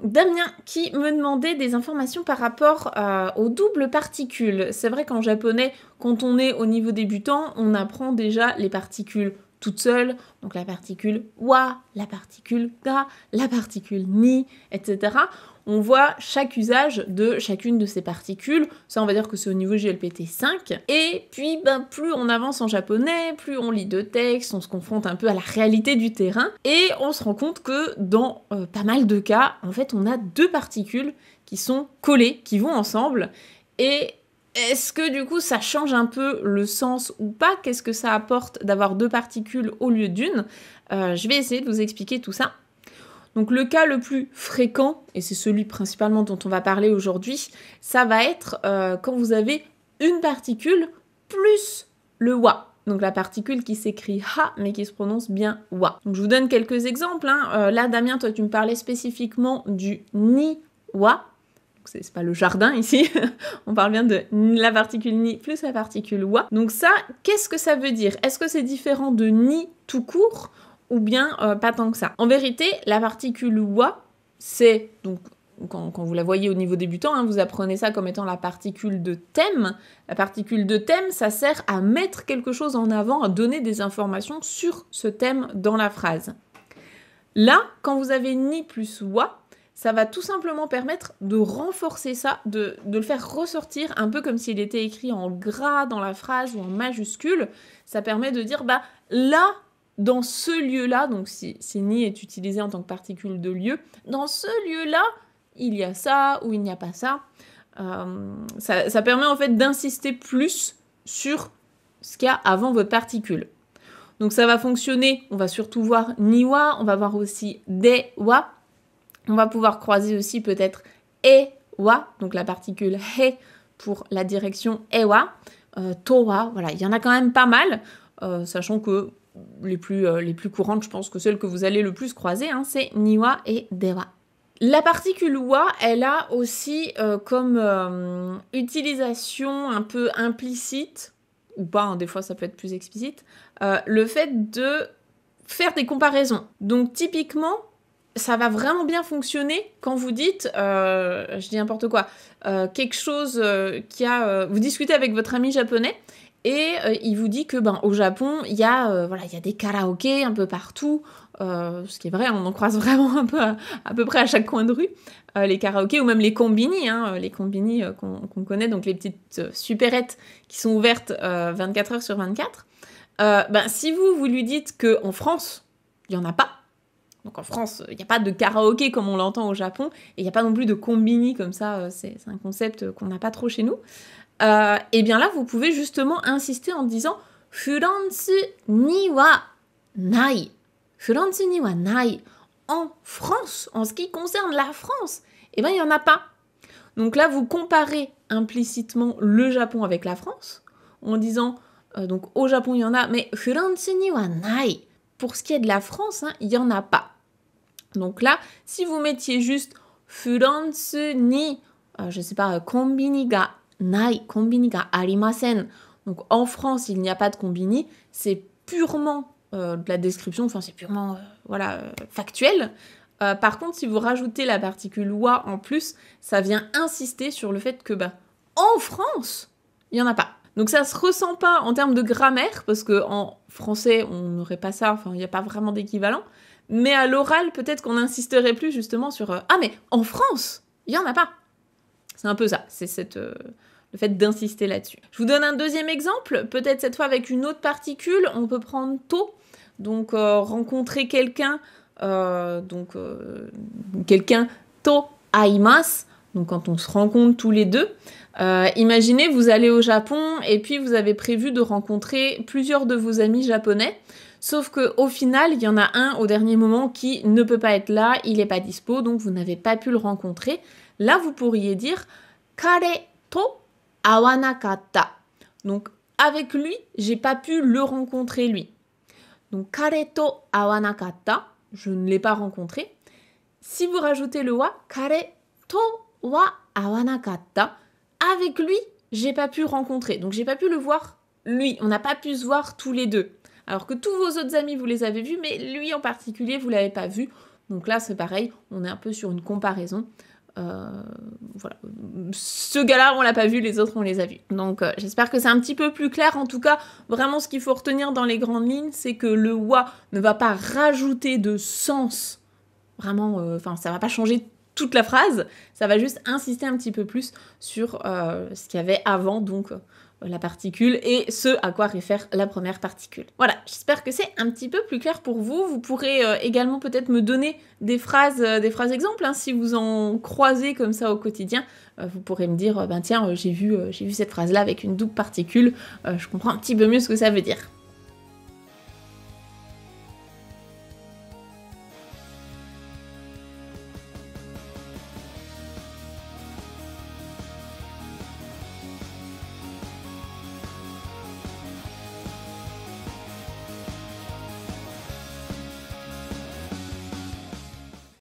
Damien qui me demandait des informations par rapport aux doubles particules. C'est vrai qu'en japonais, quand on est au niveau débutant, on apprend déjà les particules toutes seules, donc la particule wa, la particule ga, la particule ni, etc. On voit chaque usage de chacune de ces particules. Ça, on va dire que c'est au niveau JLPT 5. Et puis, plus on avance en japonais, plus on lit de textes, on se confronte un peu à la réalité du terrain. Et on se rend compte que dans pas mal de cas, en fait, on a deux particules qui sont collées, qui vont ensemble. Et est-ce que du coup, ça change un peu le sens ou pas? Qu'est-ce que ça apporte d'avoir deux particules au lieu d'une? Je vais essayer de vous expliquer tout ça. Donc le cas le plus fréquent, et c'est celui principalement dont on va parler aujourd'hui, ça va être quand vous avez une particule plus le wa. Donc la particule qui s'écrit ha, mais qui se prononce bien wa. Donc je vous donne quelques exemples. Là, Damien, toi, tu me parlais spécifiquement du ni wa. C'est pas le jardin ici, on parle bien de la particule ni plus la particule wa. Donc ça, qu'est-ce que ça veut dire? Est-ce que c'est différent de ni tout court ou bien pas tant que ça? En vérité, la particule wa, c'est, donc quand vous la voyez au niveau débutant, vous apprenez ça comme étant la particule de thème. La particule de thème, ça sert à mettre quelque chose en avant, à donner des informations sur ce thème dans la phrase. Là, quand vous avez ni plus wa, ça va tout simplement permettre de renforcer ça, de le faire ressortir un peu comme s'il était écrit en gras dans la phrase ou en majuscule. Ça permet de dire, là, dans ce lieu-là, donc si ni est utilisé en tant que particule de lieu, dans ce lieu-là, il y a ça ou il n'y a pas ça. Ça permet en fait d'insister plus sur ce qu'il y a avant votre particule. Donc ça va fonctionner, on va surtout voir ni-wa, on va voir aussi de-wa. On va pouvoir croiser aussi peut-être e-wa, donc la particule he pour la direction e-wa, to-wa, voilà, il y en a quand même pas mal, sachant que les plus courantes, je pense que celles que vous allez le plus croiser, c'est ni-wa et de-wa. La particule wa, elle a aussi comme utilisation un peu implicite, ou pas, des fois ça peut être plus explicite, le fait de faire des comparaisons. Donc typiquement, ça va vraiment bien fonctionner quand vous dites, je dis n'importe quoi, quelque chose vous discutez avec votre ami japonais et il vous dit que au Japon, il y a des karaokés un peu partout, ce qui est vrai, on en croise vraiment un peu à peu près à chaque coin de rue, les karaokés ou même les combini, les combini qu'on connaît, donc les petites supérettes qui sont ouvertes 24 heures sur 24. Si vous lui dites qu'en France, il n'y en a pas, donc en France, il n'y a pas de karaoké comme on l'entend au Japon, et il n'y a pas non plus de combini comme ça, c'est un concept qu'on n'a pas trop chez nous. Et bien là, vous pouvez justement insister en disant « Furansu ni wa nai ». Furansu ni wa nai. En France, en ce qui concerne la France, il n'y en a pas. Donc là, vous comparez implicitement le Japon avec la France, en disant donc au Japon, il y en a, mais « Furansu ni wa nai ». Pour ce qui est de la France, il n'y en a pas. Donc là, si vous mettiez juste furansu ni, je sais pas, kombini ga nai, kombini ga arimasen. Donc en France, il n'y a pas de kombini, c'est purement de la description, enfin c'est purement factuel. Par contre, si vous rajoutez la particule wa en plus, ça vient insister sur le fait que en France, il n'y en a pas. Donc ça se ressent pas en termes de grammaire, parce qu'en français, on n'aurait pas ça, enfin il n'y a pas vraiment d'équivalent. Mais à l'oral, peut-être qu'on insisterait plus justement sur « Ah, mais en France, il n'y en a pas !» C'est un peu ça, c'est le fait d'insister là-dessus. Je vous donne un deuxième exemple, peut-être cette fois avec une autre particule. On peut prendre « to », donc rencontrer quelqu'un, quelqu'un « to aimasu », donc quand on se rencontre tous les deux. Imaginez, vous allez au Japon et puis vous avez prévu de rencontrer plusieurs de vos amis japonais. Sauf qu'au final, il y en a un au dernier moment qui ne peut pas être là, il n'est pas dispo, donc vous n'avez pas pu le rencontrer. Là, vous pourriez dire « Kare to awanakatta ». Donc, avec lui, j'ai pas pu le rencontrer, lui. Donc, Kare to awanakatta, je ne l'ai pas rencontré. Si vous rajoutez le wa, Kare to wa awanakatta, avec lui, j'ai pas pu rencontrer. Donc, j'ai pas pu le voir, lui. On n'a pas pu se voir tous les deux. Alors que tous vos autres amis, vous les avez vus, mais lui en particulier, vous l'avez pas vu. Donc là, c'est pareil, on est un peu sur une comparaison. Voilà. Ce gars-là, on l'a pas vu, les autres, on les a vus. Donc j'espère que c'est un petit peu plus clair. En tout cas, vraiment, ce qu'il faut retenir dans les grandes lignes, c'est que le wa ne va pas rajouter de sens. Vraiment, ça va pas changer toute la phrase, ça va juste insister un petit peu plus sur ce qu'il y avait avant, donc la particule, et ce à quoi réfère la première particule. Voilà, j'espère que c'est un petit peu plus clair pour vous. Vous pourrez également peut-être me donner des phrases exemples, hein, si vous en croisez comme ça au quotidien. Vous pourrez me dire, tiens, j'ai vu cette phrase-là avec une double particule, je comprends un petit peu mieux ce que ça veut dire.